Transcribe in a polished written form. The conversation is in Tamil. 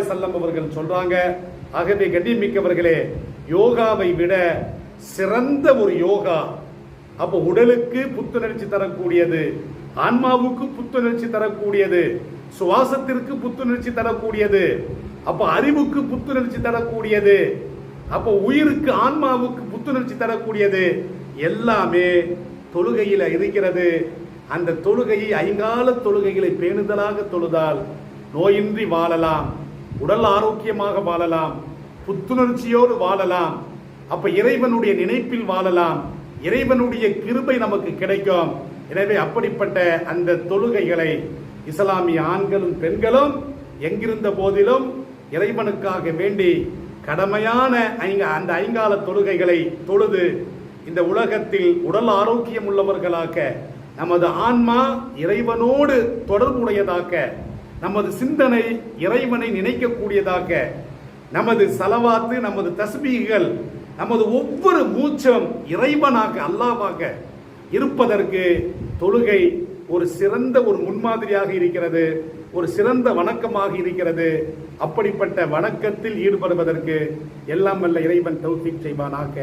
செல்லம் அவர்கள் சொல்றாங்க. ஆகவே கண்ணியமிக்கவர்களே, யோகாவை விட சிறந்த ஒரு யோகா, அப்ப உடலுக்கு புத்துணர்ச்சி தரக்கூடியது, ஆன்மாவுக்கு புத்துணர்ச்சி தரக்கூடியது, சுவாசத்திற்கு புத்துணர்ச்சி தரக்கூடியது, அப்ப அறிவுக்கு புத்துணர்ச்சி தரக்கூடியது, அப்ப உயிருக்கு ஆன்மாவுக்கு புத்துணர்ச்சி தரக்கூடியது எல்லாமே தொழுகையில இருக்கிறது. அந்த தொழுகையை ஐங்கால தொழுகைகளை பேணுதலாக தொழுதால் நோயின்றி வாழலாம், உடல் ஆரோக்கியமாக வாழலாம், புத்துணர்ச்சியோடு வாழலாம். அப்ப இறைவனுடைய நினைப்பில் வாழலாம், இறைவனுடைய கிருபை நமக்கு கிடைக்கும். எனவே அப்படிப்பட்ட அந்த தொழுகைகளை இஸ்லாமிய ஆண்களும் பெண்களும் எங்கிருந்த போதிலும் இறைவனுக்காக வேண்டி கடமையான அந்த ஐங்கால தொழுகைகளை தொழுது இந்த உலகத்தில் உடல் ஆரோக்கியம் உள்ளவர்களாக, நமது ஆன்மா இறைவனோடு தொடர்புடையதாக்க, நமது சிந்தனை இறைவனை நினைக்கக்கூடியதாக, நமது சலவாத்து, நமது தஸ்பீகள், நமது ஒவ்வொரு மூச்சும் இறைவனாக அல்லாஹ்வாக இருப்பதற்கு தொழுகை ஒரு சிறந்த ஒரு முன்மாதிரியாக இருக்கிறது, ஒரு சிறந்த வணக்கமாக இருக்கிறது. அப்படிப்பட்ட வணக்கத்தில் ஈடுபடுவதற்கு எல்லாம் வல்ல இறைவன் தௌஃபீக் செய்வானாக.